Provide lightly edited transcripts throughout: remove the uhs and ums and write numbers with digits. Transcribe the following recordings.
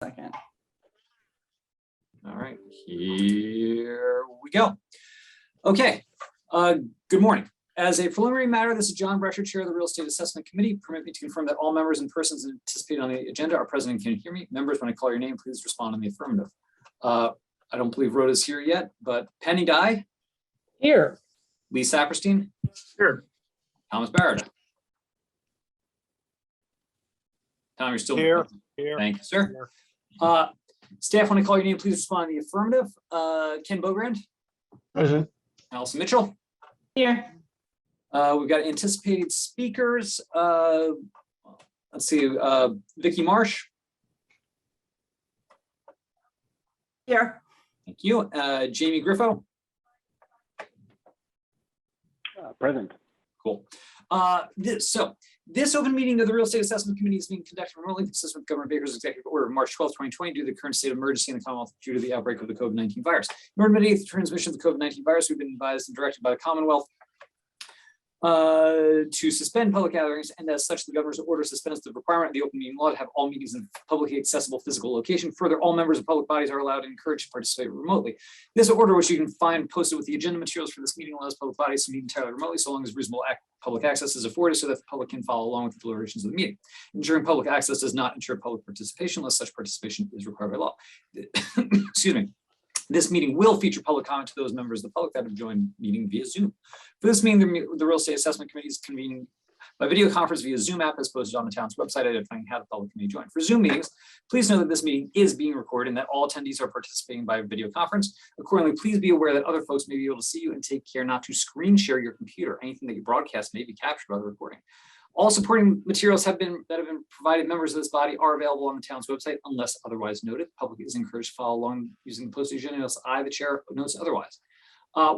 Second. All right, here we go. Okay, good morning. As a preliminary matter, this is John Brescher, Chair of the Real Estate Assessment Committee. Permit me to confirm that all members and persons anticipated on the agenda are present and can hear me. Members, when I call your name, please respond in the affirmative. I don't believe Rhoda's here yet, but Penny Dye. Here. Lee Saperstein. Here. Thomas Barrett. Tom, you're still Here. Thank you, sir. Staff, when I call your name, please respond in the affirmative. Ken Bogrand. Present. Allison Mitchell. Here. We've got anticipated speakers. Let's see, Vicky Marsh. Here. Thank you. Jamie Griffo. Present. Cool. This open meeting of the Real Estate Assessment Committee is being conducted remotely consistent with Governor Baker's executive order of March 12, 2020, due to the current state of emergency in the Commonwealth due to the outbreak of the COVID-19 virus. In order to mitigate the transmission of the COVID-19 virus, we've been advised and directed by the Commonwealth to suspend public gatherings, and as such, the governor's order suspends the requirement of the open meeting law to have all meetings in publicly accessible physical location. Further, all members of public bodies are allowed and encouraged to participate remotely. This order, which you can find posted with the agenda materials for this meeting, allows public bodies to meet entirely remotely so long as reasonable public access is afforded so that the public can follow along with the deliberations of the meeting. Ensuring public access does not ensure public participation unless such participation is required by law. Excuse me. This meeting will feature public comment to those members of the public that have joined the meeting via Zoom. For this meeting, the Real Estate Assessment Committee is convening by video conference via Zoom app as posted on the town's website, identifying how the public may join. For Zoom meetings, please know that this meeting is being recorded and that all attendees are participating by video conference. Accordingly, please be aware that other folks may be able to see you, and take care not to screen share your computer. Anything that you broadcast may be captured by the recording. All supporting materials that have been provided members of this body are available on the town's website unless otherwise noted. The public is encouraged to follow along using the posted agenda unless I, the chair, notes otherwise.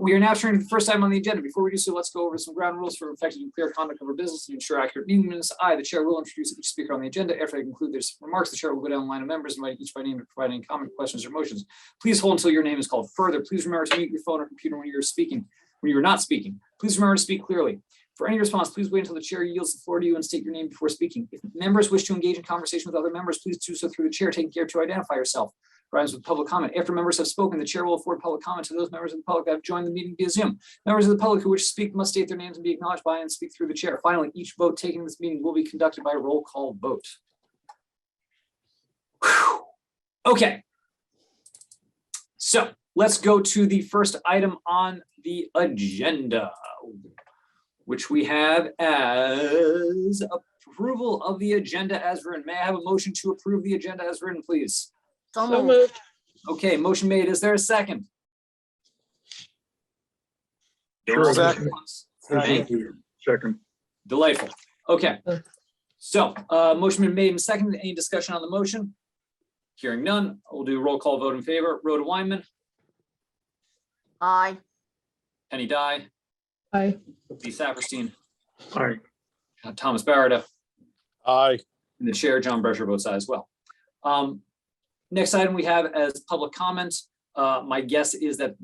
We are now turning to the first item on the agenda. Before we do so, let's go over some ground rules for effective and clear conduct of our business to ensure accurate meeting minutes. I, the chair, will introduce each speaker on the agenda. After I conclude their remarks, the chair will go down the line of members, invite each by name to provide any comment, questions, or motions. Please hold until your name is called. Further, please remember to mute your phone or computer when you're speaking. When you're not speaking, please remember to speak clearly. For any response, please wait until the chair yields the floor to you and state your name before speaking. If members wish to engage in conversation with other members, please do so through the chair, taking care to identify yourself. Rhymes with public comment. After members have spoken, the chair will afford public comment to those members of the public that have joined the meeting via Zoom. Members of the public who wish to speak must state their names and be acknowledged by and speak through the chair. Finally, each vote taken in this meeting will be conducted by a roll call vote. Whew. Okay. So let's go to the first item on the agenda, which we have as approval of the agenda as written. May I have a motion to approve the agenda as written, please? So moved. Okay, motion made. Is there a second? Sure. Second. Thank you. Second. Delightful. Okay. So motion been made and seconded. Any discussion on the motion? Hearing none, we'll do a roll call vote in favor. Rhoda Weinman. Aye. Penny Dye. Aye. Lee Saperstein. Aye. Thomas Barrett. Aye. And the chair, John Brescher, votes aye as well. Next item we have as public comments. My guess is that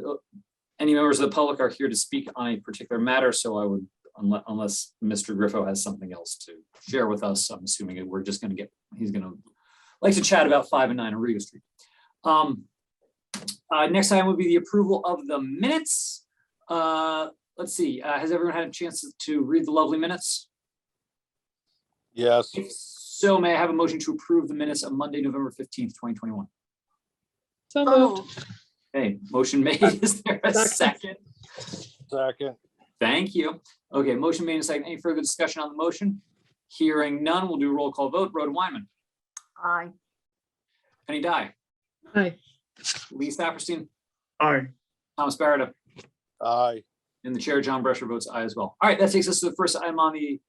any members of the public are here to speak on a particular matter, so I would, unless Mr. Griffo has something else to share with us, I'm assuming we're just going to he's going to like to chat about 5 and 9 Riga Street. Next item would be the approval of the minutes. Let's see, has everyone had a chance to read the lovely minutes? Yes. If so, may I have a motion to approve the minutes of Monday, November 15th, 2021? So moved. Okay, motion made. Is there a second? Second. Thank you. Okay, motion made and second. Any further discussion on the motion? Hearing none, we'll do a roll call vote. Rhoda Weinman. Aye. Penny Dye. Aye. Lee Saperstein. Aye. Thomas Barrett. Aye. And the chair, John Brescher, votes aye as well. All right, that takes us to the first item on the,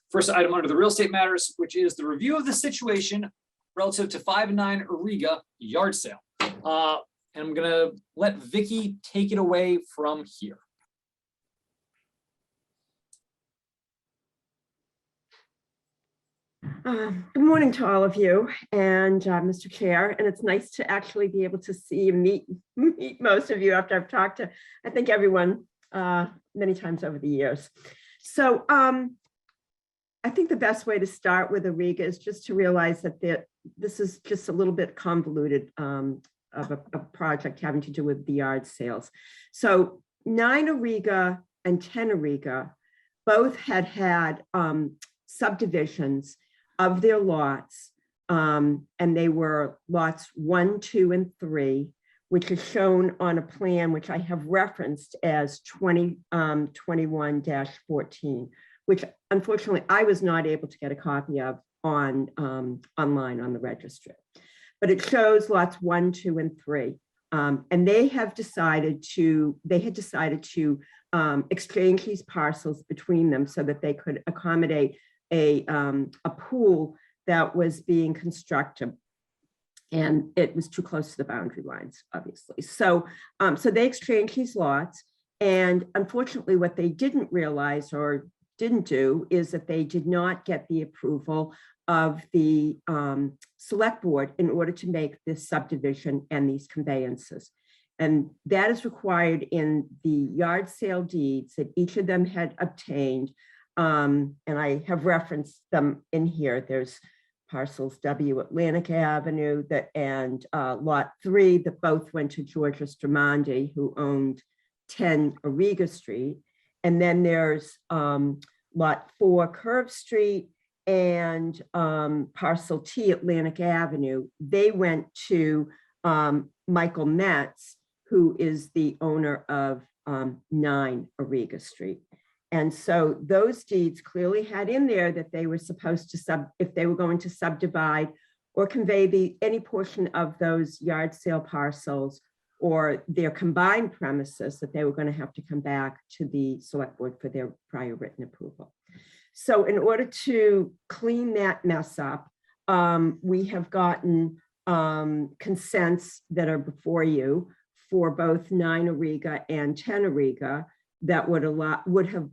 first item under the real estate matters, which is the review of the situation relative to 5 and 9 Riga yard sale. And I'm gonna let Vicky take it away from here. Good morning to all of you and Mr. Chair, and it's nice to actually be able to see and meet most of you after I've talked to, I think, everyone many times over the years. So I think the best way to start with the Riga is just to realize that this is just a little bit convoluted of a project having to do with the yard sales. So 9 Auriga and 10 Auriga both had subdivisions of their lots, and they were lots 1, 2, and 3, which is shown on a plan which I have referenced as 2021-14, which unfortunately I was not able to get a copy of on online on the registry. But it shows lots 1, 2, and 3. And they had decided to exchange these parcels between them so that they could accommodate a pool that was being constructed. And it was too close to the boundary lines, obviously. So, so they exchanged these lots. And unfortunately, what they didn't realize or didn't do is that they did not get the approval of the select board in order to make this subdivision and these conveyances. And that is required in the yard sale deeds that each of them had obtained. And I have referenced them in here. There's parcels W Atlantic Avenue and lot 3 that both went to Georgia Stramondi, who owned 10 Auriga Street. And then there's lot 4 Curve Street and parcel T Atlantic Avenue. They went to Michael Metz, who is the owner of 9 Auriga Street. And so those deeds clearly had in there that they were supposed to if they were going to subdivide or convey any portion of those yard sale parcels or their combined premises, that they were going to have to come back to the select board for their prior written approval. So in order to clean that mess up, we have gotten consents that are before you for both 9 Auriga and 10 Auriga that would have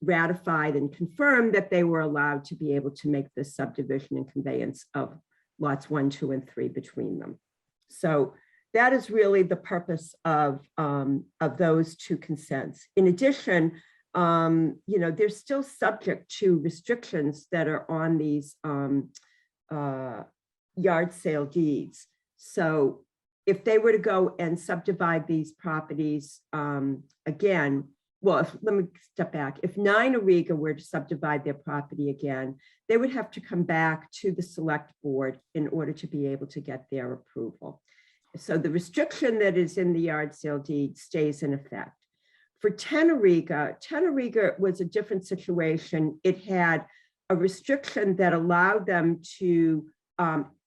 ratified and confirmed that they were allowed to be able to make this subdivision and conveyance of lots 1, 2, and 3 between them. So that is really the purpose of those 2 consents. In addition, they're still subject to restrictions that are on these yard sale deeds. So if they were to go and subdivide these properties again, well, let me step back. If 9 Auriga were to subdivide their property again, they would have to come back to the select board in order to be able to get their approval. So the restriction that is in the yard sale deed stays in effect. For 10 Auriga was a different situation. It had a restriction that allowed them to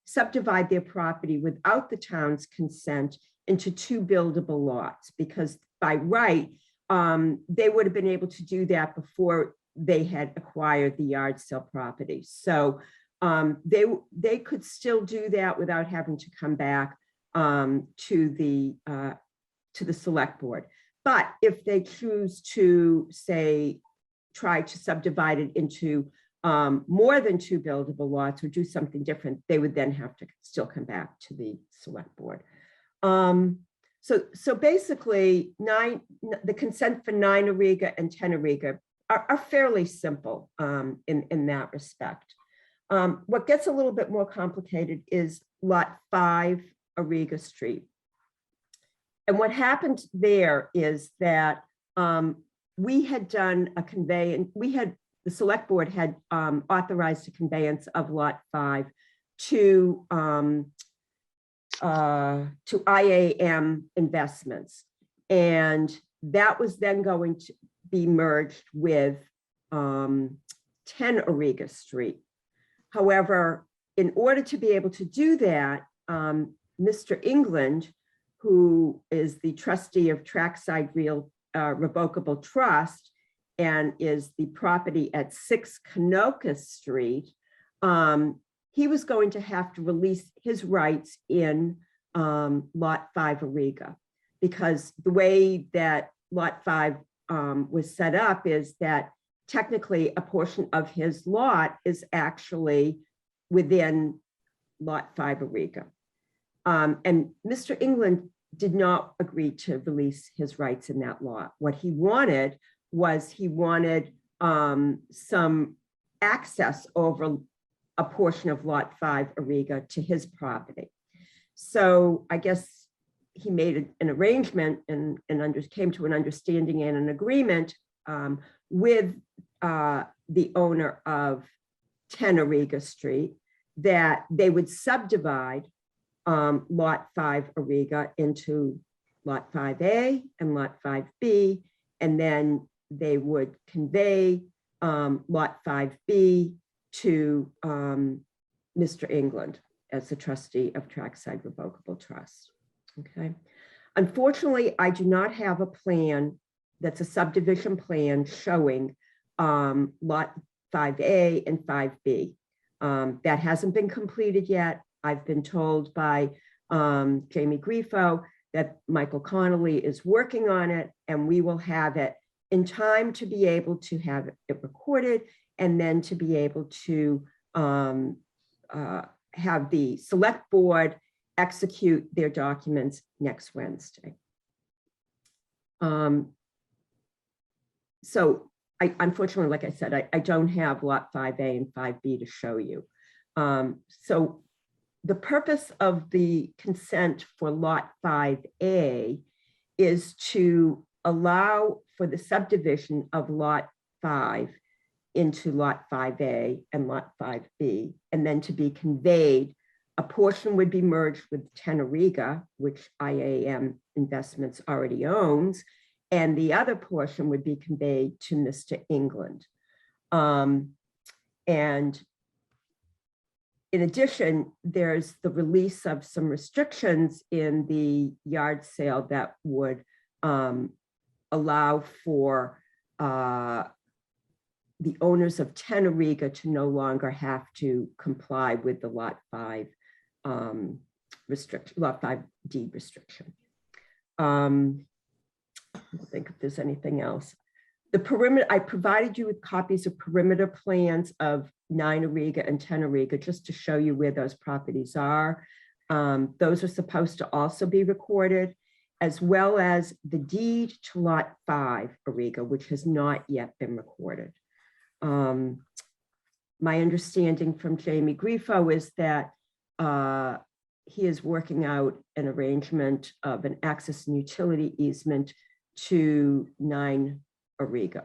subdivide their property without the town's consent into 2 buildable lots, because by right, they would have been able to do that before they had acquired the yard sale property. So they could still do that without having to come back to the select board. But if they choose to, say, try to subdivide it into more than 2 buildable lots or do something different, they would then have to still come back to the select board. So basically, the consent for 9 Auriga and 10 Auriga are fairly simple in that respect. What gets a little bit more complicated is lot 5 Auriga Street. And what happened there is that we had done a conveyance, the select board had authorized a conveyance of lot 5 to IAM Investments. And that was then going to be merged with 10 Auriga Street. However, in order to be able to do that, Mr. England, who is the trustee of Trackside Real Revocable Trust and is the property at 6 Canoka Street, he was going to have to release his rights in lot 5 Auriga, because the way that lot 5 was set up is that technically a portion of his lot is actually within lot 5 Auriga. And Mr. England did not agree to release his rights in that lot. What he wanted was some access over a portion of Lot 5 Ariga to his property. So I guess he made an arrangement and came to an understanding and an agreement with the owner of 10 Ariga Street that they would subdivide Lot 5 Ariga into Lot 5A and Lot 5B, and then they would convey Lot 5B to Mr. England as the trustee of Trackside Revocable Trust. Okay. Unfortunately, I do not have a plan that's a subdivision plan showing Lot 5A and 5B. That hasn't been completed yet. I've been told by Jamie Grifo that Michael Connolly is working on it, and we will have it in time to be able to have it recorded and then to be able to have the select board execute their documents next Wednesday. So unfortunately, like I said, I don't have Lot 5A and 5B to show you. So the purpose of the consent for Lot 5A is to allow for the subdivision of Lot 5 into Lot 5A and Lot 5B, and then to be conveyed. A portion would be merged with 10 Ariga, which IAM Investments already owns, and the other portion would be conveyed to Mr. England. And in addition, there's the release of some restrictions in the yard sale that would allow for the owners of 10 Ariga to no longer have to comply with the Lot 5 restriction, Lot 5D restriction. I think if there's anything else. The perimeter, I provided you with copies of perimeter plans of 9 Ariga and 10 Ariga just to show you where those properties are. Those are supposed to also be recorded, as well as the deed to Lot 5 Ariga, which has not yet been recorded. My understanding from Jamie Grifo is that he is working out an arrangement of an access and utility easement to 9 Ariga.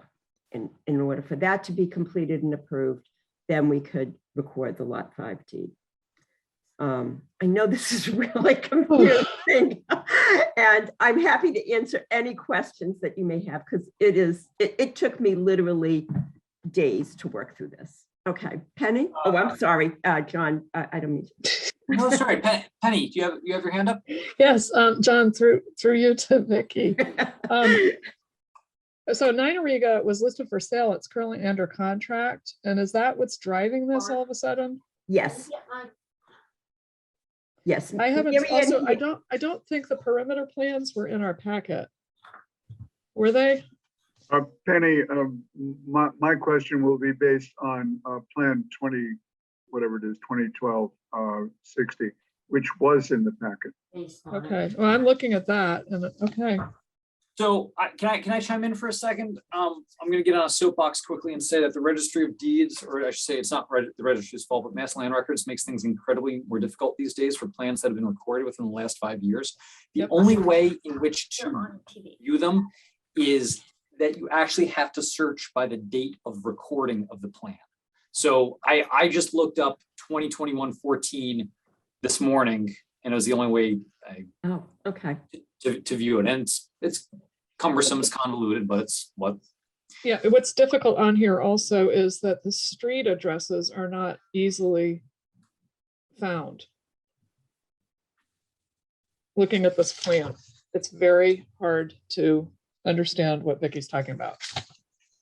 And in order for that to be completed and approved, then we could record the Lot 5 deed. I know this is really confusing, and I'm happy to answer any questions that you may have, because it took me literally days to work through this. Okay, Penny? Oh, I'm sorry, John, I don't mean to. No, sorry, Penny, do you have your hand up? Yes, John, through you to Vicky. So 9 Ariga was listed for sale. It's currently under contract. And is that what's driving this all of a sudden? Yes. Yes. I haven't also, I don't think the perimeter plans were in our packet. Were they? Penny, my question will be based on Plan 20, whatever it is, 2012 60, which was in the packet. Okay, well, I'm looking at that and okay. So can I chime in for a second? I'm going to get on a soapbox quickly and say that the Registry of Deeds, or I should say it's not the registry's fault, but Mass Land Records makes things incredibly more difficult these days for plans that have been recorded within the last 5 years. The only way in which to view them is that you actually have to search by the date of recording of the plan. So I just looked up 2021-14 this morning, and it was the only way to view it. And it's cumbersome, it's convoluted, but it's what. Yeah, what's difficult on here also is that the street addresses are not easily found. Looking at this plan, it's very hard to understand what Vicky's talking about.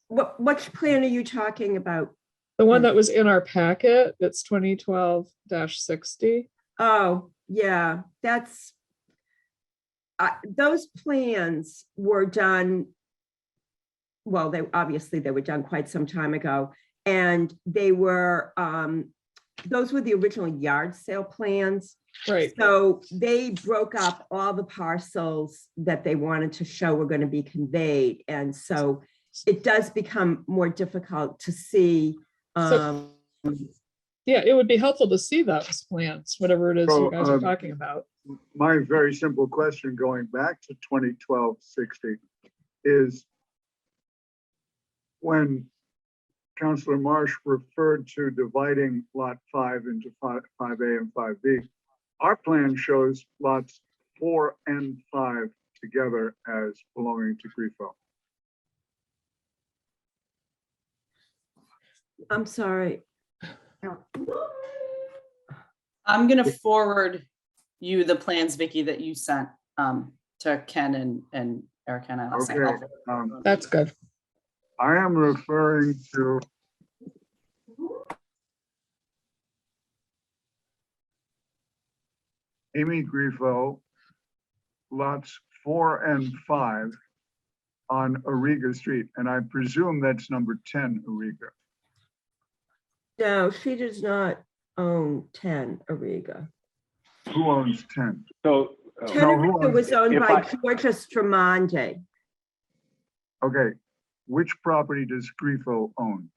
Which plan are you talking about? The one that was in our packet, it's 2012-60. Oh, yeah, that's, those plans were done, well, they were done quite some time ago. And they were, those were the original yard sale plans. Right. So they broke up all the parcels that they wanted to show were going to be conveyed. And so it does become more difficult to see Yeah, it would be helpful to see those plans, whatever it is So, you guys are talking about. My very simple question going back to 2012-60 is when Councillor Marsh referred to dividing lot 5 into 5A and 5B, our plan shows lots 4 and 5 together as belonging to Grifo. I'm sorry. I'm gonna forward you the plans, Vicky, that you sent to Ken and Eric and I last night. Okay, That's good. I am referring to Amy Grifo, lots 4 and 5 on Auriga Street, and I presume that's number 10 Auriga. No, she does not own 10 Auriga. Who owns 10? So, 10 No, who Auriga was owned if by I- Georgia Stramonde. Okay, which property does Grifo own?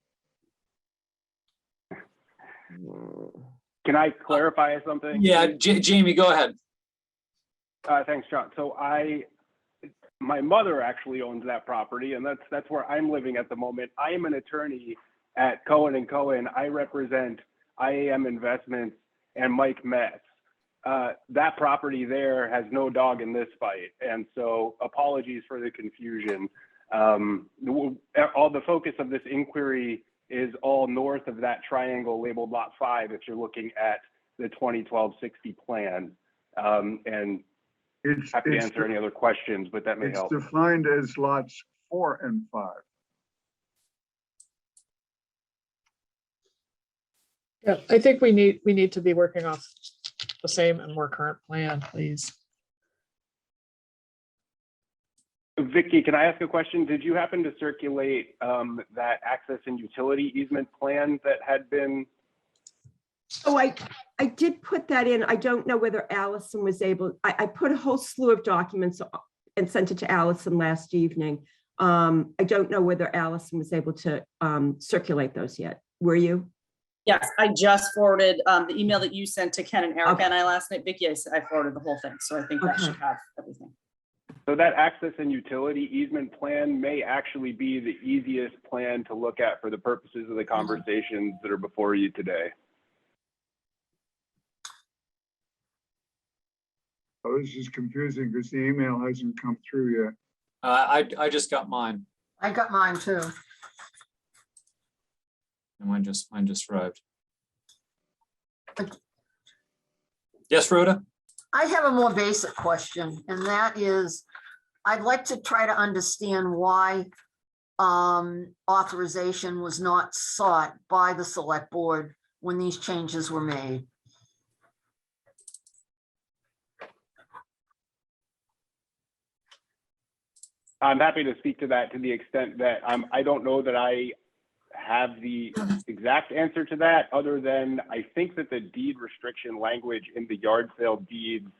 can I clarify something? Yeah, Jamie, go ahead. Thanks, John. So my mother actually owns that property, and that's where I'm living at the moment. I am an attorney at Cohen and Cohen. I represent IAM Investments and Mike Metz. That property there has no dog in this fight, and so apologies for the confusion. All the focus of this inquiry is all north of that triangle labeled Lot 5 if you're looking at the 2012-60 plan. And It's, happy to it's, answer any other questions, but that may it's help. defined as lots 4 and 5. Yeah, I think we need to be working off the same and more current plan, please. Vicky, can I ask a question? Did you happen to circulate that access and utility easement plan that had been? Oh, I did put that in. I don't know whether Allison was able, I put a whole slew of documents and sent it to Allison last evening. I don't know whether Allison was able to circulate those yet. Were you? Yes, I just forwarded the email that you sent to Ken and Eric Okay. and I last night. Vicky, I forwarded the whole thing, so I think that Okay. should have everything. So that access and utility easement plan may actually be the easiest plan to look at for the purposes of the conversations that are before you today. Oh, this is confusing because the email hasn't come through yet. I just got mine, I got mine too. and mine just arrived. Yes, Rhoda? I have a more basic question, and that is, I'd like to try to understand why authorization was not sought by the select board when these changes were made. I'm happy to speak to that to the extent that I don't know that I have the exact answer to that, other than I think that the deed restriction language in the yard sale deeds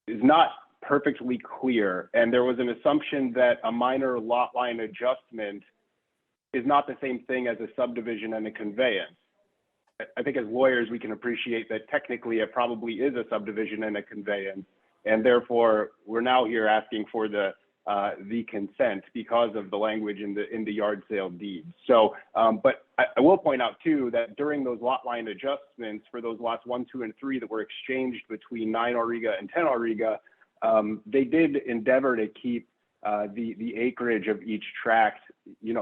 is not perfectly clear. And there was an assumption that a minor lot line adjustment is not the same thing as a subdivision and a conveyance. I think as lawyers, we can appreciate that technically it probably is a subdivision and a conveyance. And therefore, we're now here asking for the consent because of the language in the yard sale deed. So, but I will point out too that during those lot line adjustments for those lots 1, 2, and 3 that were exchanged between 9 Auriga and 10 Auriga, they did endeavor to keep the acreage of each tract,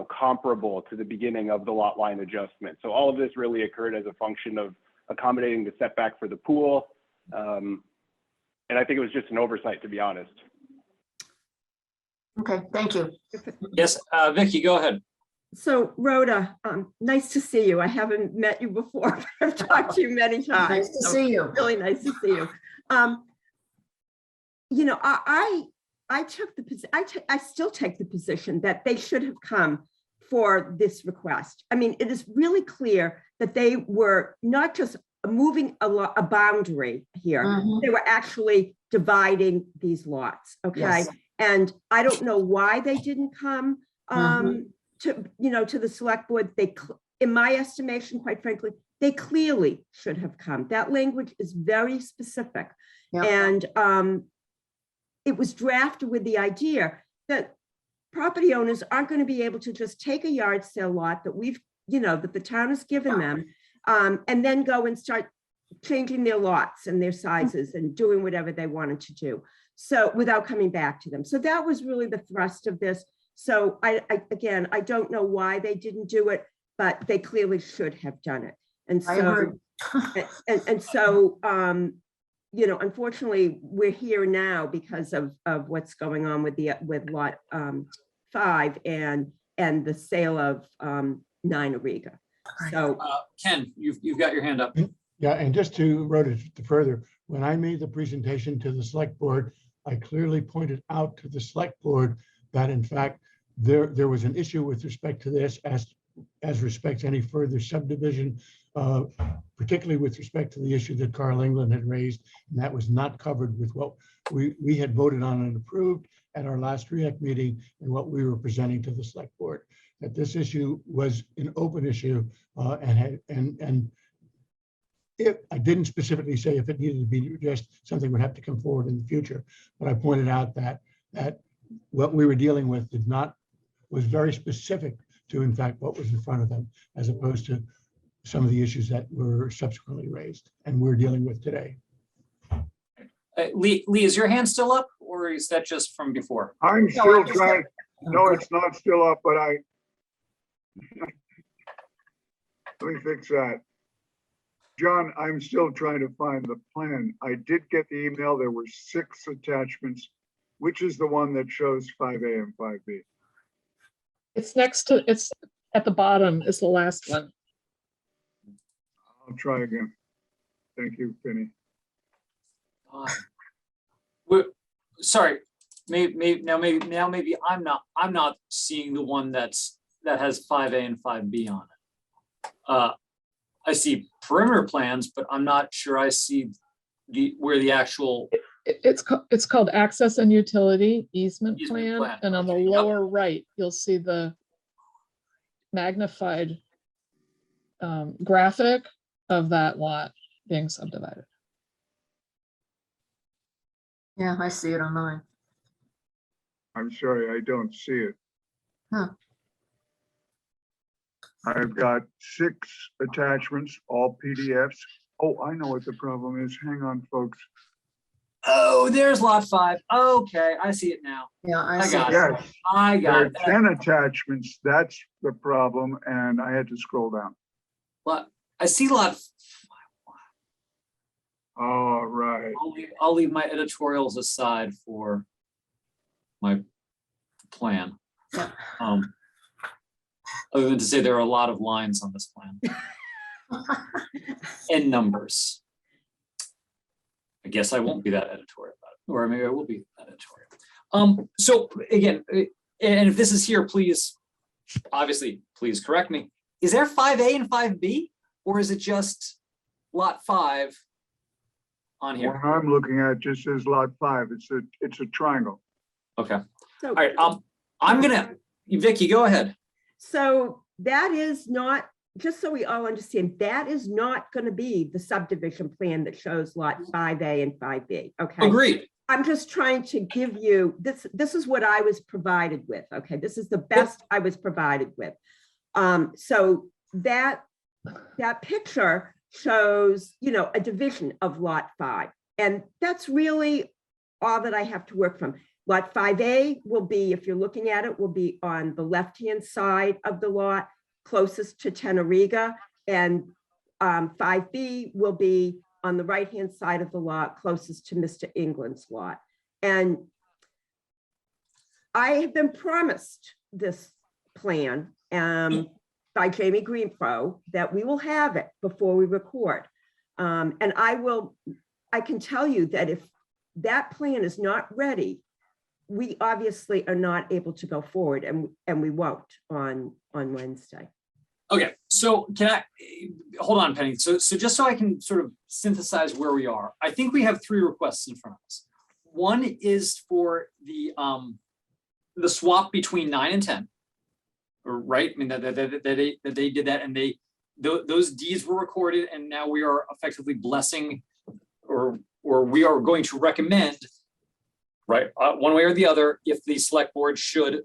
comparable to the beginning of the lot line adjustment. So all of this really occurred as a function of accommodating the setback for the pool, and I think it was just an oversight, to be honest. Okay, thank you. Yes, Vicky, go ahead. So Rhoda, nice to see you. I haven't met you before, but I've talked to you many times. Nice to so see you. Really nice to see you. I took the I still take the position that they should have come for this request. I mean, it is really clear that they were not just moving a boundary here. Mhm. They were actually dividing these lots. Okay. Yes. And I don't know why they didn't come Mhm. to the select board. In my estimation, quite frankly, they clearly should have come. That language is very specific. Yeah. And it was drafted with the idea that property owners aren't going to be able to just take a yard sale lot that we've, that the town has given them, and then go and start changing their lots and their sizes and doing whatever they wanted to do. So without coming back to them. So that was really the thrust of this. So I don't know why they didn't do it, but they clearly should have done it. And I so, agree. and so, unfortunately, we're here now because of what's going on with lot 5 and the sale of 9 Ariga. So Ken, you've got your hand up. Yeah, and just to road it further, when I made the presentation to the select board, I clearly pointed out to the select board that in fact, there was an issue with respect to this as respects any further subdivision, particularly with respect to the issue that Carl England had raised, and that was not covered with what we had voted on and approved at our last REAC meeting and what we were presenting to the select board. That this issue was an open issue, and if I didn't specifically say if it needed to be addressed, something would have to come forward in the future. But I pointed out that what we were dealing with was very specific to, in fact, what was in front of them, as opposed to some of the issues that were subsequently raised and we're dealing with today. Lee, is your hand still up, or is that just from before? I'm No, still I just trying, got- no, it's not still up, but let me fix that. John, I'm still trying to find the plan. I did get the email. There were 6 attachments. Which is the one that shows 5A and 5B? It's it's at the bottom is the last one. I'll try again. Thank you, Penny. Sorry, maybe I'm not seeing the one that has 5A and 5B on it. I see perimeter plans, but I'm not sure I see where the actual. It's called Access and Utility Easement Easement plan. Plan, and on the Okay, yep. lower right, you'll see the magnified graphic of that lot being subdivided. Yeah, I see it on mine. I'm sorry, I don't see it. Huh. I've got 6 attachments, all PDFs. Oh, I know what the problem is. Hang on, folks. Oh, there's lot 5. Okay, I see it now. Yeah, I I see. got it. it. Yes, I there got are it. 10 attachments. That's the problem, and I had to scroll down. I see lot. All right. I'll leave my editorials aside for my plan. Yeah. Other than to say there are a lot of lines on this plan and numbers. I guess I won't be that editorial about it, or maybe I will be that editorial. So again, and if this is here, please, obviously, please correct me. Is there 5A and 5B, or is it just lot 5 on What here? I'm looking at just says lot 5. It's a triangle. Okay. So, All right. I'm gonna, Vicky, go ahead. so that is not, just so we all understand, that is not going to be the subdivision plan that shows lot 5A and 5B. Okay. Agreed. I'm just trying to give you, this is what I was provided with. Okay. This is the best I was provided with. So that picture shows, a division of lot 5. And that's really all that I have to work from. Lot 5A will be, if you're looking at it, will be on the left-hand side of the lot, closest to Teneriga, and 5B will be on the right-hand side of the lot, closest to Mr. England's lot. And I have been promised this plan by Jamie Greenpro that we will have it before we record. And I can tell you that if that plan is not ready, we obviously are not able to go forward, and we won't on Wednesday. Okay, so can I, hold on, Penny. So just so I can sort of synthesize where we are, I think we have 3 requests in front of us. One is for the swap between 9 and 10, right? I mean, that they did that, and those deeds were recorded, and now we are effectively blessing, or we are going to recommend, right, one way or the other, if the select board should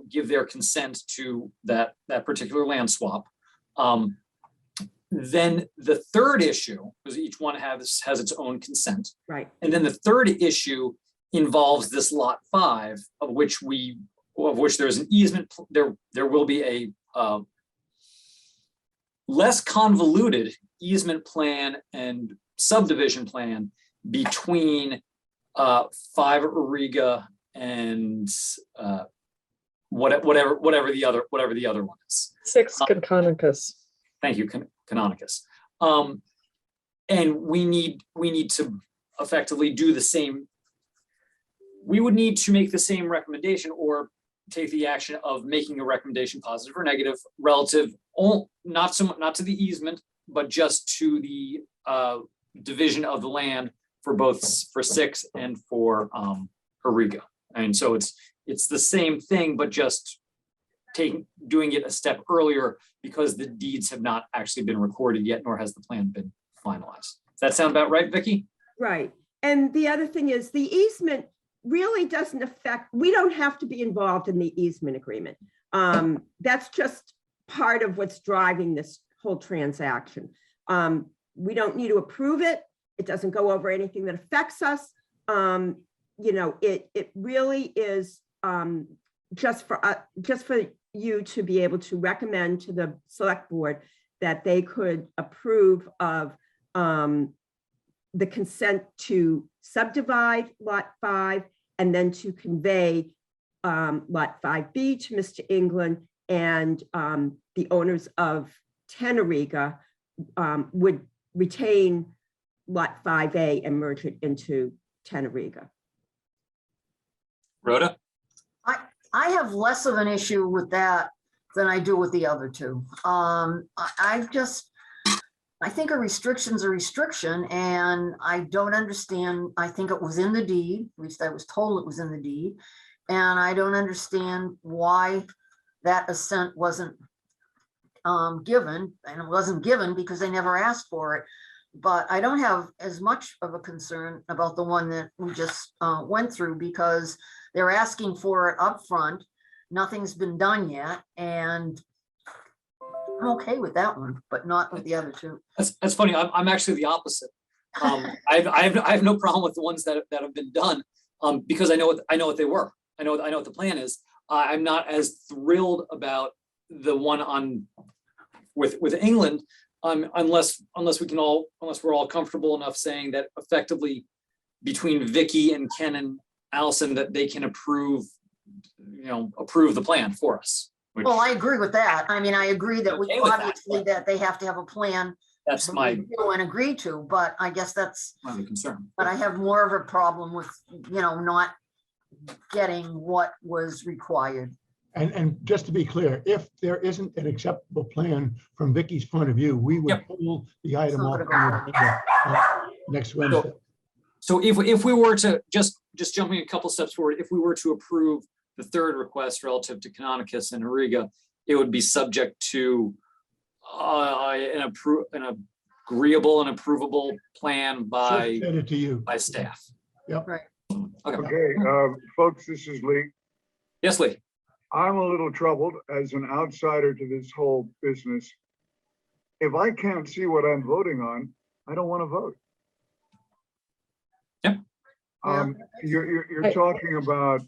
give their consent to that particular land swap. Then the third issue, because each one has its own consent. Right. And then the third issue involves this lot 5, of which there's an easement. There will be a less convoluted easement plan and subdivision plan between 5 Auriga and whatever the other one is. 6 Canonicus. Thank you, Canonicus. And we need to effectively do the same. We would need to make the same recommendation or take the action of making a recommendation, positive or negative, relative, not to the easement, but just to the division of the land for 6 and for Auriga. And so it's the same thing, but just doing it a step earlier, because the deeds have not actually been recorded yet, nor has the plan been finalized. Does that sound about right, Vicky? Right. And the other thing is the easement really doesn't affect, we don't have to be involved in the easement agreement. That's just part of what's driving this whole transaction. We don't need to approve it. It doesn't go over anything that affects us. It really is just for you to be able to recommend to the select board that they could approve of the consent to subdivide lot 5 and then to convey lot 5B to Mr. England, and the owners of 10 Auriga would retain lot 5A and merge it into 10 Auriga. Rhoda? I have less of an issue with that than I do with the other two. I think a restriction's a restriction, and I don't understand. I think it was in the deed, at least I was told it was in the deed, and I don't understand why that assent wasn't given, and it wasn't given because they never asked for it. But I don't have as much of a concern about the one that we just went through, because they're asking for it up front. Nothing's been done yet, and I'm okay with that one, but not with the other two. That's funny. I'm actually the opposite. I have no problem with the ones that have been done, because I know what they were. I know what the plan is. I'm not as thrilled about the one with England, unless we're all comfortable enough saying that effectively between Vicky and Ken and Allison that they can approve the plan for us. Well, I agree with that. I mean, I agree that we Okay with that, obviously that they have to have a plan That's to my review and agree to, but I guess that's, concern. but I have more of a problem with, not getting what was required. And just to be clear, if there isn't an acceptable plan from Vicky's point of view, we would Yep. pull the item So off we're gonna the agenda, next Wednesday. So if we were to just jumping a couple steps forward, if we were to approve the third request relative to Canonicus and Auriga, it would be subject to an agreeable and approvable plan by Send it to you. staff. Yep. Right. Okay. Okay, folks, this is Lee. Yes, Lee. I'm a little troubled as an outsider to this whole business. If I can't see what I'm voting on, I don't want to vote. Yep. You're talking about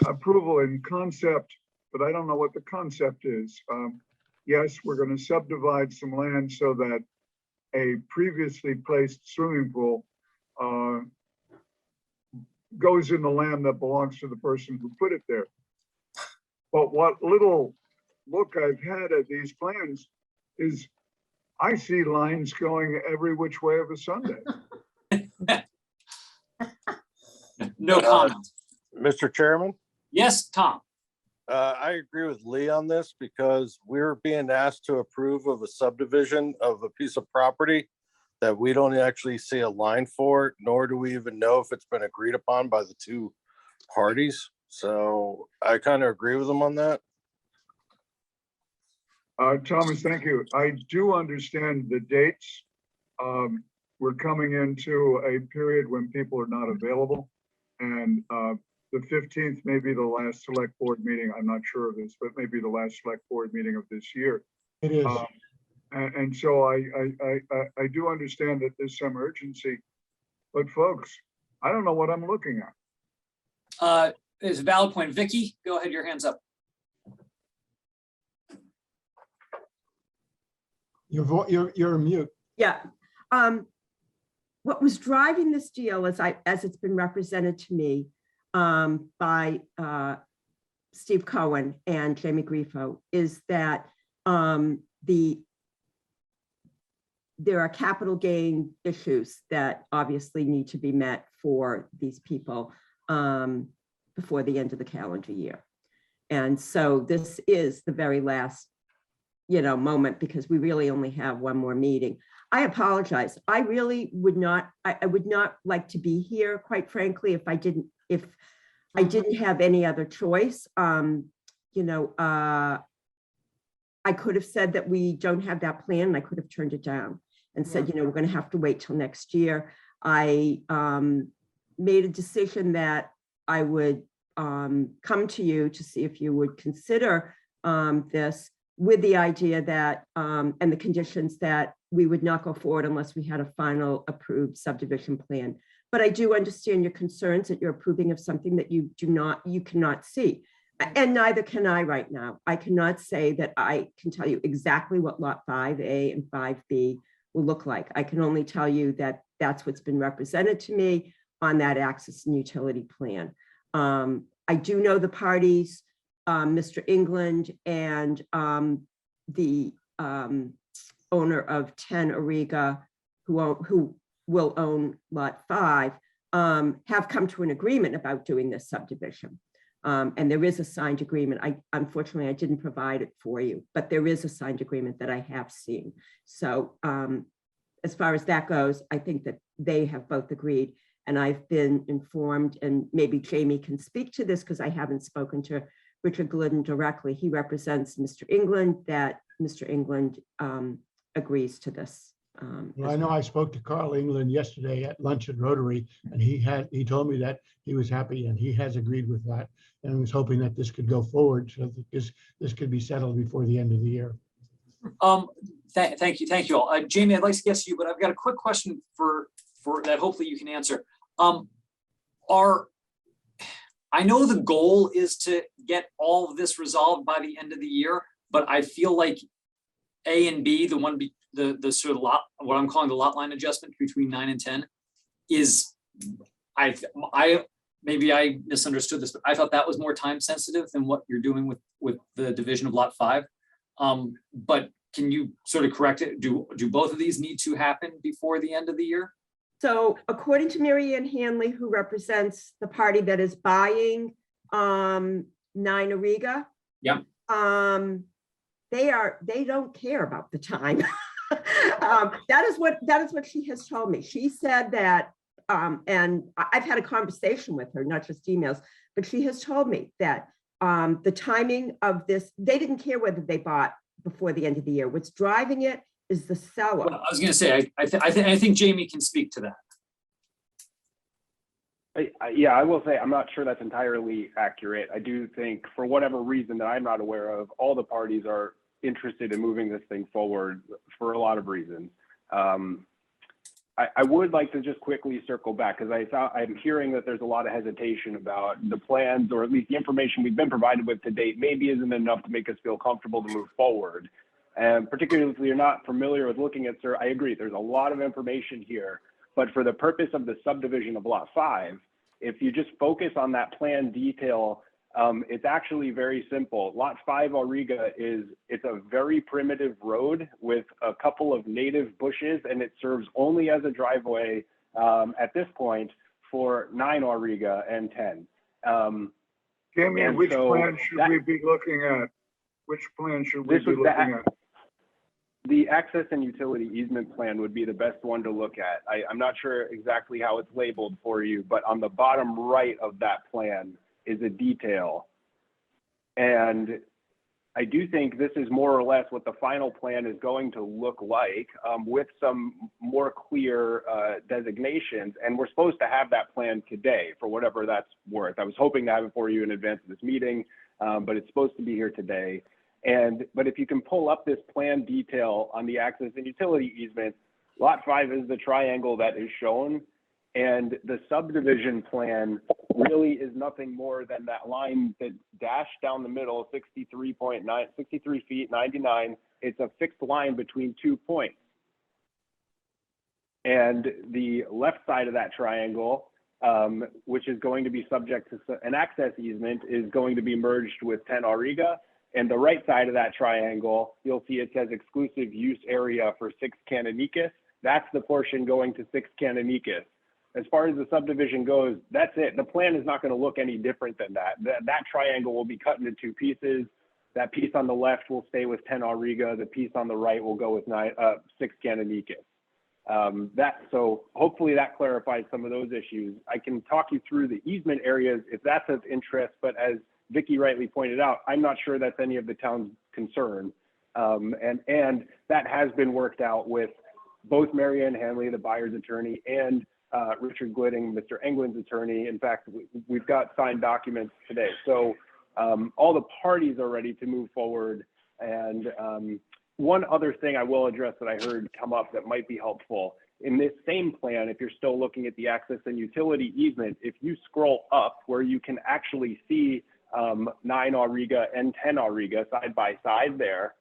approval in concept, but I don't know what the concept is. Yes, we're going to subdivide some land so that a previously placed swimming pool goes in the land that belongs to the person who put it there. But what little look I've had at these plans is I see lines going every which way of a Sunday. No comment. Mr. Chairman, Yes, Tom. I agree with Lee on this because we're being asked to approve of a subdivision of a piece of property that we don't actually see a line for, nor do we even know if it's been agreed upon by the two parties. So I kind of agree with them on that. Thomas, thank you. I do understand the dates. We're coming into a period when people are not available. And the 15th may be the last select board meeting. I'm not sure of this, but maybe the last select board meeting of this year. It is. And so I do understand that there's some urgency, but folks, I don't know what I'm looking at. Is a valid point. Vicky, go ahead, your hand's up. You're mute. Yeah. What was driving this deal, as it's been represented to me by Steve Cohen and Jamie Grifo, is that there are capital gain issues that obviously need to be met for these people before the end of the calendar year. And so this is the very last, moment, because we really only have one more meeting. I apologize. I really would not, I would not like to be here, quite frankly, if I didn't have any other choice. I could have said that we don't have that plan, and I could have turned it down and said, we're going to have to wait till next year. I made a decision that I would come to you to see if you would consider this, with the idea that, and the conditions that we would not go forward unless we had a final approved subdivision plan. But I do understand your concerns that you're approving of something that you cannot see. And neither can I right now. I cannot say that I can tell you exactly what lot 5A and 5B will look like. I can only tell you that that's what's been represented to me on that access and utility plan. I do know the parties, Mr. England and the owner of 10 Auriga, who will own lot 5, have come to an agreement about doing this subdivision. And there is a signed agreement. Unfortunately, I didn't provide it for you, but there is a signed agreement that I have seen. So as far as that goes, I think that they have both agreed. And I've been informed, and maybe Jamie can speak to this because I haven't spoken to Richard Glidden directly. He represents Mr. England, that Mr. England agrees to this. Well, I know I spoke to Carl England yesterday at lunch at Rotary, and he told me that he was happy and he has agreed with that, and was hoping that this could go forward so that this could be settled before the end of the year. Thank you all. Jamie, I'd like to guess you, but I've got a quick question for that. Hopefully you can answer. I know the goal is to get all of this resolved by the end of the year, but I feel like A and B, the sort of lot, what I'm calling the lot line adjustment between 9 and 10 is, maybe I misunderstood this, but I thought that was more time sensitive than what you're doing with the division of lot 5. But can you sort of correct it? Do both of these need to happen before the end of the year? So according to Mary Ann Hanley, who represents the party that is buying 9 Auriga, yeah, they don't care about the time. That is what she has told me. She said that, and I've had a conversation with her, not just emails, but she has told me that the timing of this, they didn't care whether they bought before the end of the year. What's driving it is the seller. Well, I was going to say, I think Jamie can speak to that. Yeah, I will say I'm not sure that's entirely accurate. I do think, for whatever reason that I'm not aware of, all the parties are interested in moving this thing forward for a lot of reasons. I would like to just quickly circle back, because I'm hearing that there's a lot of hesitation about the plans, or at least the information we've been provided with to date maybe isn't enough to make us feel comfortable to move forward. And particularly if you're not familiar with looking at, sir, I agree, there's a lot of information here, but for the purpose of the subdivision of lot 5, if you just focus on that plan detail, it's actually very simple. Lot 5 Auriga it's a very primitive road with a couple of native bushes, and it serves only as a driveway at this point for 9 Auriga and 10. Jamie, which plan should we be looking at? Which plan should we be looking at? The access and utility easement plan would be the best one to look at. I'm not sure exactly how it's labeled for you, but on the bottom right of that plan is a detail. And I do think this is more or less what the final plan is going to look like, with some more clear designations. And we're supposed to have that plan today for whatever that's worth. I was hoping to have it for you in advance of this meeting, but it's supposed to be here today. But if you can pull up this plan detail on the access and utility easement, lot 5 is the triangle that is shown. And the subdivision plan really is nothing more than that line that dashed down the middle, 63 feet, 99. It's a fixed line between 2 points. And the left side of that triangle, which is going to be subject to an access easement, is going to be merged with 10 Auriga. And the right side of that triangle, you'll see it says exclusive use area for 6 Canonicus. That's the portion going to 6 Canonicus. As far as the subdivision goes, that's it. The plan is not going to look any different than that. That triangle will be cut into 2 pieces. That piece on the left will stay with 10 Auriga. The piece on the right will go with 6 Canonicus. So hopefully that clarifies some of those issues. I can talk you through the easement areas if that's of interest, but as Vicky rightly pointed out, I'm not sure that's any of the town's concern. And that has been worked out with both Marianne Hanley, the buyer's attorney, and Richard Gliding, Mr. England's attorney. In fact, we've got signed documents today. So all the parties are ready to move forward. And one other thing I will address that I heard come up that might be helpful. In this same plan, if you're still looking at the access and utility easement, if you scroll up where you can actually see 9 Auriga and 10 Auriga side by side there,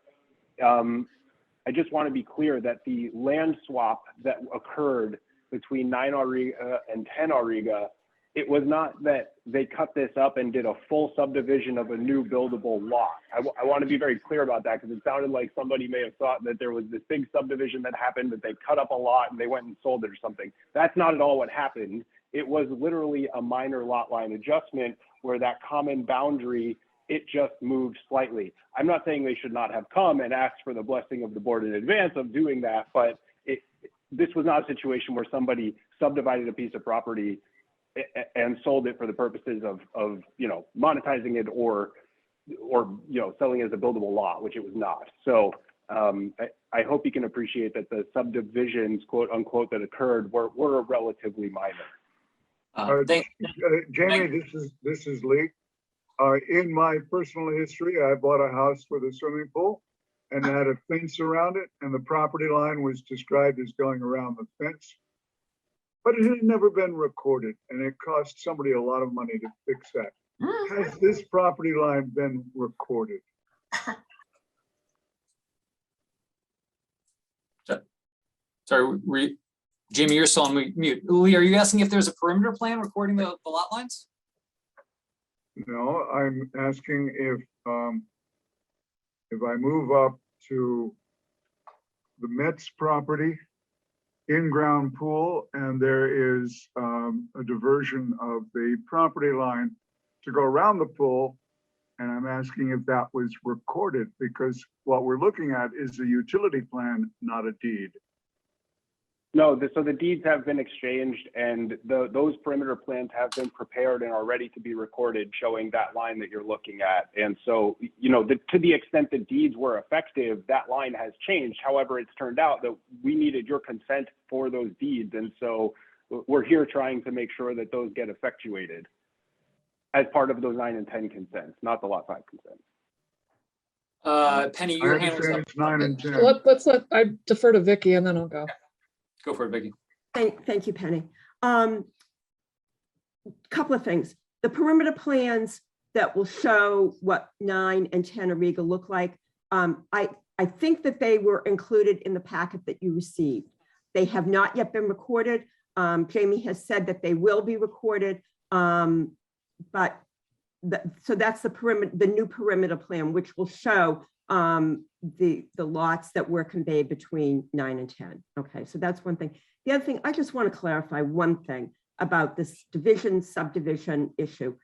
I just want to be clear that the land swap that occurred between 9 Auriga and 10 Auriga, it was not that they cut this up and did a full subdivision of a new buildable lot. I want to be very clear about that, because it sounded like somebody may have thought that there was this big subdivision that happened, that they cut up a lot and they went and sold it or something. That's not at all what happened. It was literally a minor lot line adjustment where that common boundary, it just moved slightly. I'm not saying they should not have come and asked for the blessing of the board in advance of doing that, but this was not a situation where somebody subdivided a piece of property and sold it for the purposes of monetizing it or selling it as a buildable lot, which it was not. So I hope you can appreciate that the subdivisions, quote unquote, that occurred were relatively minor. Jamie, this is Lee. In my personal history, I bought a house with a swimming pool and had a fence around it, and the property line was described as going around the fence. But it had never been recorded, and it cost somebody a lot of money to fix that. Has this property line been recorded? Sorry, Jamie, you're still on mute. Lee, are you asking if there's a perimeter plan recording the lot lines? No, I'm asking if I move up to the Mets property, in-ground pool, and there is a diversion of the property line to go around the pool, and I'm asking if that was recorded, because what we're looking at is a utility plan, not a deed. No, so the deeds have been exchanged, and those perimeter plans have been prepared and are ready to be recorded, showing that line that you're looking at. And so, to the extent that deeds were effective, that line has changed. However, it's turned out that we needed your consent for those deeds. And so we're here trying to make sure that those get effectuated as part of those 9 and 10 consents, not the lot 5 consent. Penny, your hand was up. It's 9 and 10. I defer to Vicky and then I'll go. Go for it, Vicky. Thank you, Penny. Couple of things. The perimeter plans that will show what 9 and 10 Auriga look like, I think that they were included in the packet that you received. They have not yet been recorded. Jamie has said that they will be recorded, so that's the new perimeter plan, which will show the lots that were conveyed between 9 and 10. Okay, so that's one thing. The other thing, I just want to clarify one thing about this subdivision issue.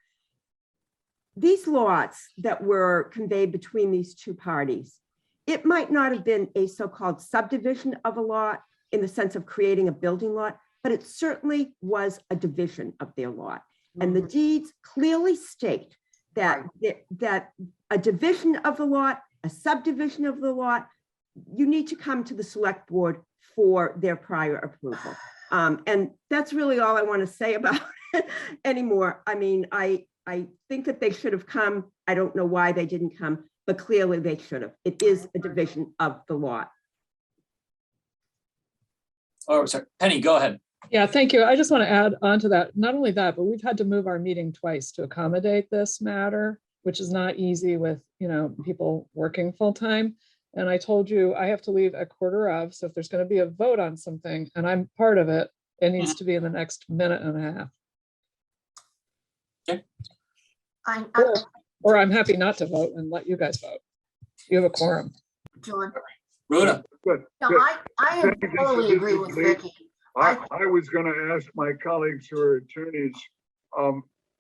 These lots that were conveyed between these two parties, it might not have been a so-called subdivision of a lot in the sense of creating a building lot, but it certainly was a division of their lot. And the deeds clearly state that a division of the lot, a subdivision of the lot, you need to come to the select board for their prior approval. And that's really all I want to say about it anymore. I mean, I think that they should have come. I don't know why they didn't come, but clearly they should have. It is a division of the lot. Oh, sorry, Penny, go ahead. Yeah, thank you. I just want to add on to that. Not only that, but we've had to move our meeting twice to accommodate this matter, which is not easy with, people working full time. And I told you I have to leave at 15:15. So if there's going to be a vote on something and I'm part of it, it needs to be in the next minute and a half. Or I'm happy not to vote and let you guys vote. You have a quorum. John, Rhoda, Good. no, good. I totally agree with Vicky. I was going to ask my colleagues who are attorneys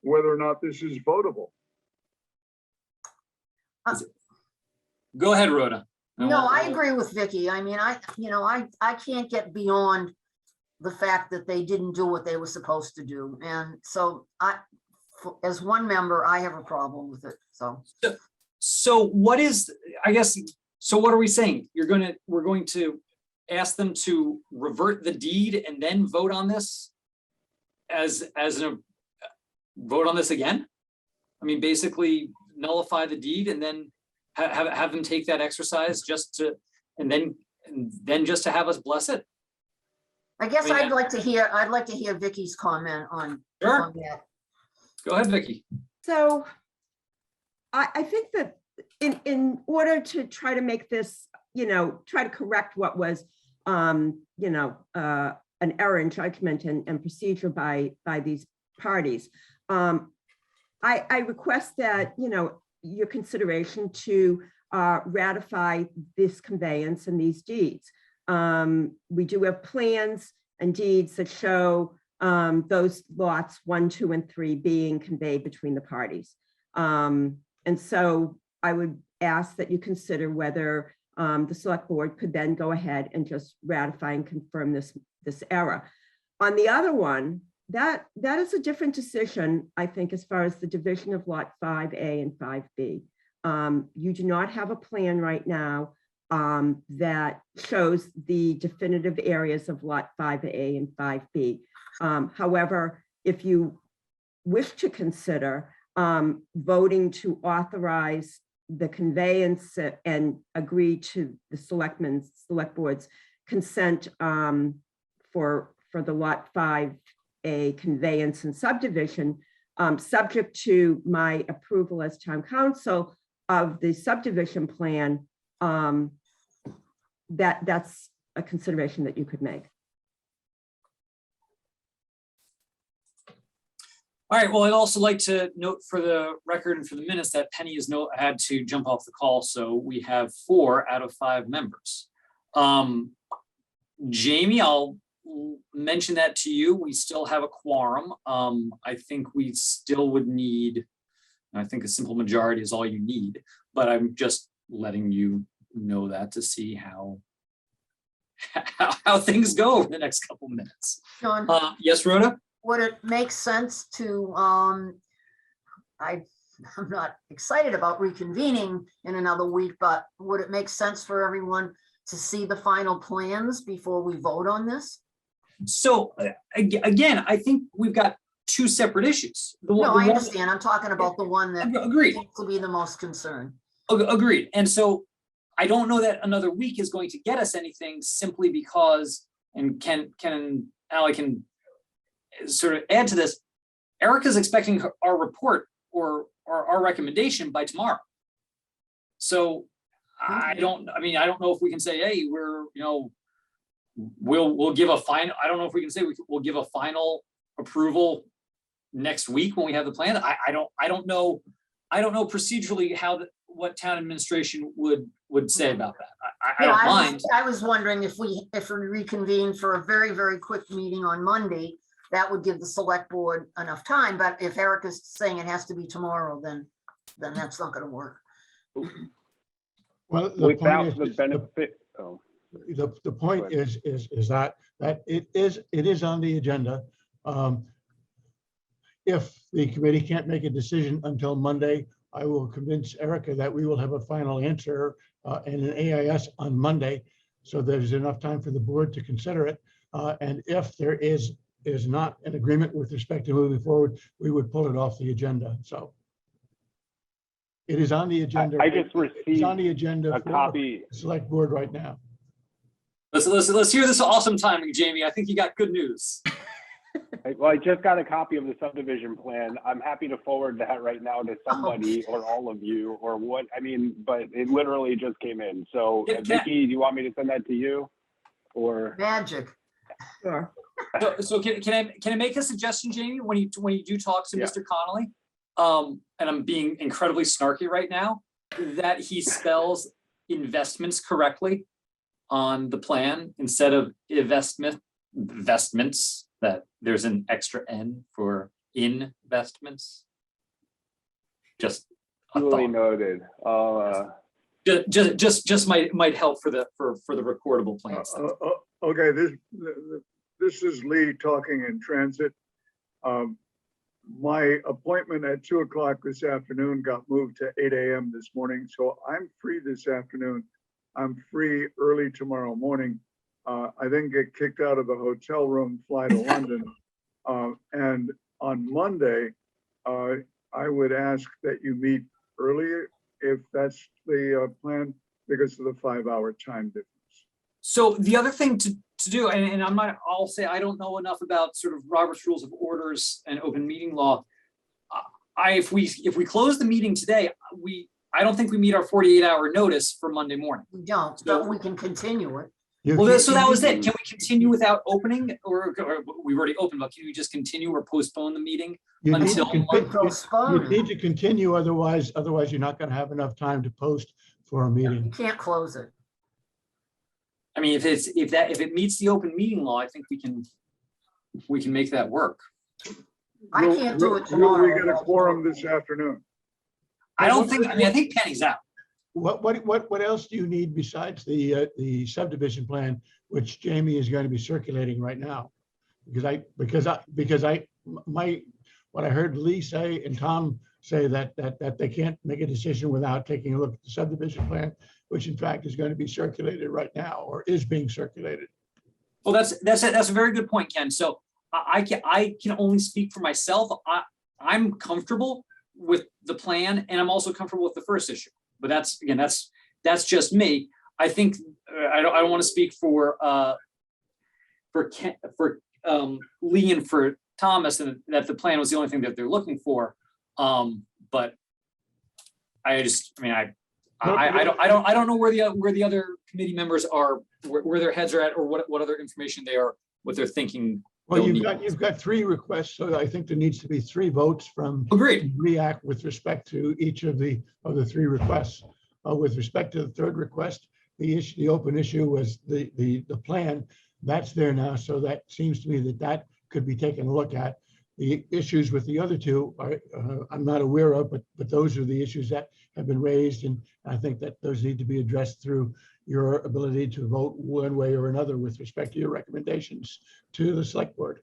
whether or not this is votable. go ahead, Rhoda. No, I agree with Vicky. I mean, I can't get beyond the fact that they didn't do what they were supposed to do. And so as one member, I have a problem with it, so. So what is, I guess, so what are we saying? We're going to ask them to revert the deed and then vote on this vote on this again? I mean, basically nullify the deed and then have them take that exercise and then just to have us bless it? I guess I mean, I'd like to hear Vicky's comment on Sure. that. Go ahead, Vicky. So I think that in order to try to make this, try to correct what was, an error in judgment and procedure by these parties, I request that, your consideration to ratify this conveyance and these deeds. We do have plans and deeds that show those lots 1, 2, and 3 being conveyed between the parties. And so I would ask that you consider whether the select board could then go ahead and just ratify and confirm this error. On the other one, that is a different decision, I think, as far as the division of lot 5A and 5B. You do not have a plan right now that shows the definitive areas of lot 5A and 5B. However, if you wish to consider voting to authorize the conveyance and agree to the select board's consent for the lot 5A conveyance and subdivision, subject to my approval as town council of the subdivision plan, that's a consideration that you could make. All right, well, I'd also like to note for the record and for the minutes that Penny had to jump off the call, so we have 4 out of 5 members. Jamie, I'll mention that to you. We still have a quorum. I think we still would need, I think a simple majority is all you need, but I'm just letting you know that to see how things go over the next couple minutes. John, yes, Rhoda? would it make sense to, I'm not excited about reconvening in another week, but would it make sense for everyone to see the final plans before we vote on this? So again, I think we've got 2 separate issues. I understand. I'm talking about the one that agreed seems to be the most concern. Agreed. And so I don't know that another week is going to get us anything, simply because, and Ken and Ally can sort of add to this, Erica's expecting our report or our recommendation by tomorrow. So I don't know if we can say, hey, we'll give a final, I don't know if we can say we'll give a final approval next week when we have the plan. I don't know procedurally what town administration would say about that. I don't mind. I was wondering if we reconvene for a very, very quick meeting on Monday, that would give the select board enough time. But if Eric is saying it has to be tomorrow, then that's not going to work. Well, Without the benefit. Oh, the point is that it is on the agenda. if the committee can't make a decision until Monday, I will convince Erica that we will have a final answer in an AIS on Monday. So there's enough time for the board to consider it. And if there is not an agreement with respect to moving forward, we would pull it off the agenda. So it is on the agenda. I just It's on received the agenda a for copy. the select board right now. Let's hear this awesome timing, Jamie. I think you got good news. Well, I just got a copy of the subdivision plan. I'm happy to forward that right now to somebody or all of you or what, I mean, but it literally just came in. So Vicky, do you want me to send that to you or? Magic. Sure. So can I make a suggestion, Jamie, when you do talk to Yeah. Mr. Connolly? And I'm being incredibly snarky right now, that he spells investments correctly on the plan instead of investments, that there's an extra N for investments. Just a Duly thought. noted. Just might help for the recordable plans. Okay, this is Lee talking in transit. My appointment at 2 o'clock this afternoon got moved to 8 a.m. this morning, so I'm free this afternoon. I'm free early tomorrow morning. I then get kicked out of the hotel room, fly to London. And on Monday, I would ask that you meet earlier if that's the plan, because of the 5-hour time difference. So the other thing to do, and I'll say I don't know enough about sort of Robert's Rules of Orders and open meeting law. If we close the meeting today, I don't think we meet our 48-hour notice for Monday morning. We don't, but we can continue it. Well, so that was it. Can we continue without opening, or we've already opened, but can we just continue or postpone the meeting You need until? to We continue- postpone you it. need to continue, otherwise you're not going to have enough time to post for a You meeting. can't close it. I mean, if it meets the open meeting law, I think we can make that work. I can't do it Will tomorrow. we get a quorum this afternoon? I think Penny's out. What else do you need besides the subdivision plan, which Jamie is going to be circulating right now? What I heard Lee say and Tom say that they can't make a decision without taking a look at the subdivision plan, which in fact is going to be circulated right now or is being circulated. Well, that's a very good point, Ken. So I can only speak for myself. I'm comfortable with the plan, and I'm also comfortable with the first issue. But that's just me. I think I don't want to speak for Lee and for Thomas, and that the plan was the only thing that they're looking for. But I don't know where the other committee members are, where their heads are at, or what other information what they're thinking. Well, you've got 3 requests, so I think there needs to be 3 votes from Agreed. REACT with respect to each of the 3 requests. With respect to the 3rd request, the open issue was the plan. That's there now, so that seems to me that could be taken a look at. The issues with the other 2 are I'm not aware of, but those are the issues that have been raised, and I think that those need to be addressed through your ability to vote one way or another with respect to your recommendations to the select board.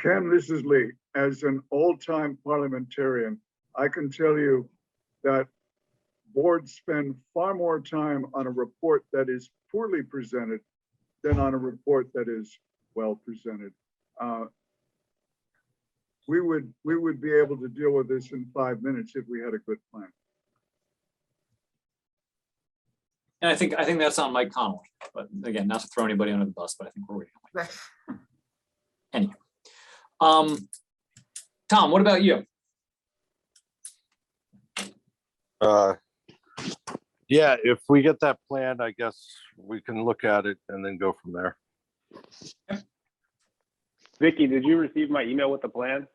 Ken, this is Lee. As an old-time parliamentarian, I can tell you that boards spend far more time on a report that is poorly presented than on a report that is well presented. We would be able to deal with this in 5 minutes if we had a good plan. And I think that's on Mike Connolly. But again, not to throw anybody under the bus, but I think we're waiting. Anyway, Tom, what about you? Yeah, if we get that plan, I guess we can look at it and then go from there. Vicky, did you receive my email with the plan?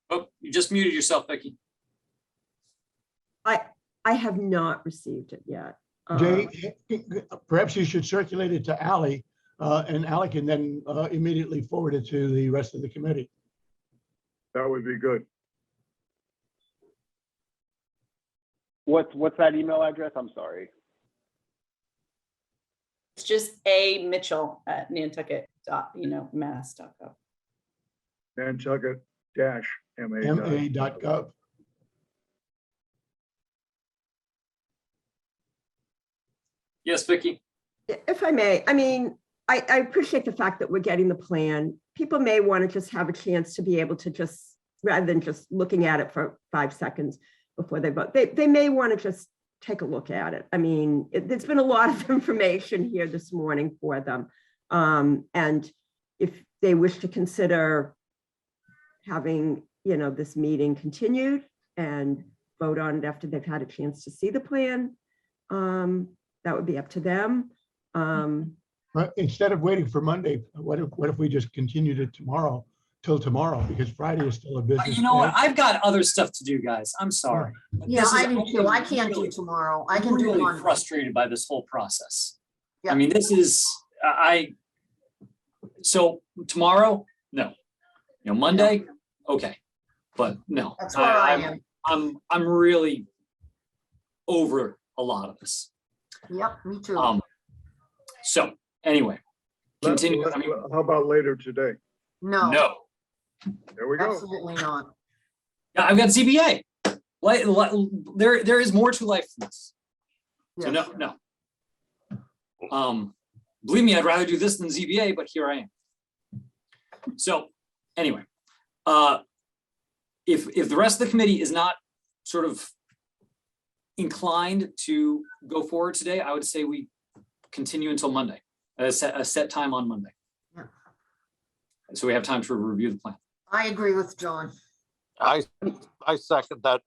Oh, you just muted yourself, Becky. I have not received it yet. Jay, perhaps you should circulate it to Ally, and Ally can then immediately forward it to the rest of the committee. That would be good. What's that email address? I'm sorry. It's just A Mitchell at nantucket.mass.gov. Nantucket-MA. ma.gov. Yes, Vicky? If I may, I mean, I appreciate the fact that we're getting the plan. People may want to just have a chance to be able to just, rather than just looking at it for 5 seconds before they vote, they may want to just take a look at it. I mean, there's been a lot of information here this morning for them. And if they wish to consider having, this meeting continued and vote on it after they've had a chance to see the plan, that would be up to them. But instead of waiting for Monday, what if we just continued it till tomorrow, because Friday is still a business You know what? day. I've got other stuff to do, guys. I'm sorry. Yeah, This is I do too. I really, can't do really, tomorrow. I can do really Monday. frustrated by this whole process. Yeah. I mean, this is, so tomorrow, no. Monday, okay. But no. That's where I am. I'm really over a lot of this. Yep, me too. So anyway, continue. I mean, How about later today? No, no. There we go. absolutely not. Yeah, I've got ZBA. There is more to life than this. So Yes. no. Believe me, I'd rather do this than ZBA, but here I am. So anyway, if the rest of the committee is not sort of inclined to go forward today, I would say we continue until Monday, a set time on Monday. Yeah. So we have time to review the plan. I agree with John. I second that.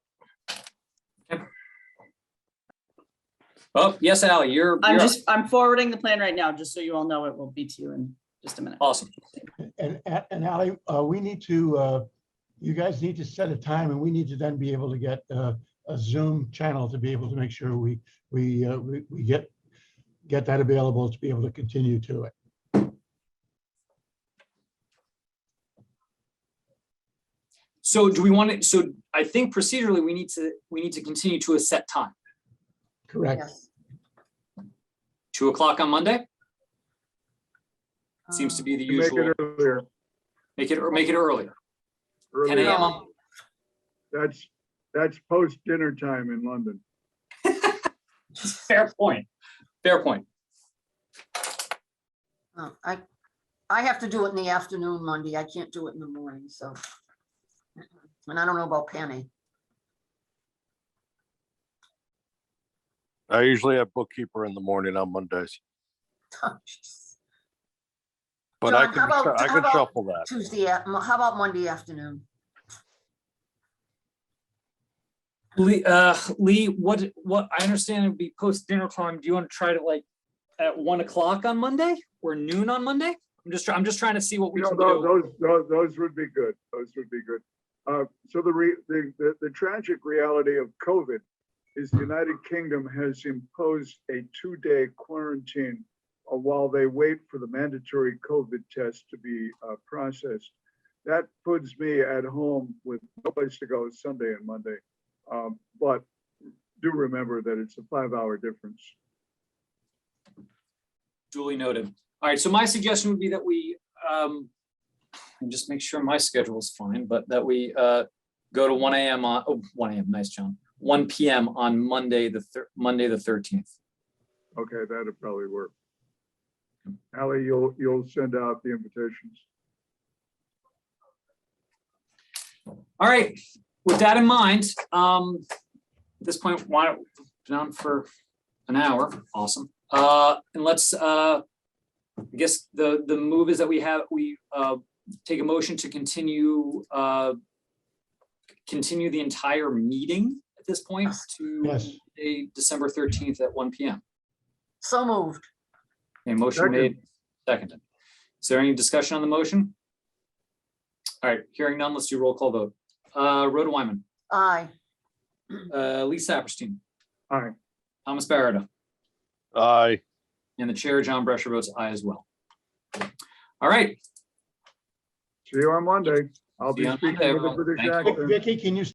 Oh, yes, Ally, you're I'm forwarding the plan right now, just so you all know it will be to you in just a minute. awesome. And Ally, we need to, you guys need to set a time, and we need to then be able to get a Zoom channel to be able to make sure we get that available to be able to continue to it. So do we want it? So I think procedurally we need to continue to a set time, Correct. Yes. 2 o'clock on Monday. Seems to be the Make usual. it earlier. Make it earlier. 10 Earlier. a.m. That's post dinner time in London. Fair point. Fair point. I have to do it in the afternoon Monday. I can't do it in the morning, so. And I don't know about Penny. I usually have bookkeeper in the morning on Mondays, but John, I how about- how could about shuffle that. Tuesday, how about Monday afternoon? Lee, what I understand it would be post dinner time. Do you want to try to like at 1 o'clock on Monday or noon on Monday? I'm just trying to see what we can do. Those would be good. Those would be good. So the tragic reality of COVID is the United Kingdom has imposed a 2-day quarantine while they wait for the mandatory COVID test to be processed. That puts me at home with no place to go Sunday and Monday. But do remember that it's a 5-hour difference. Duly noted. All right, so my suggestion would be that we and just make sure my schedule is fine, but that we go to 1 a.m. on 1 a.m. Nice, John. 1 p.m. on Monday the 13th. Okay, that'd probably work. Ally, you'll send out the invitations. All right. With that in mind, at this point, why don't we on for an hour? Awesome. And let's I guess the move is that we take a motion to continue the entire meeting at this point to Yes. December 13th at 1 p.m. So moved. A motion Second. made, seconded. Is there any discussion on the motion? All right, hearing none, let's do roll call vote. Rhoda Wyman, Aye. Lee Saperstein, Aye. Thomas Barretta, Aye. and the chair, John Brescher, votes aye as well. All right. See you on Monday. I'll See be you on speaking Monday, with a everyone. British Thank you. accent. Vicky, can you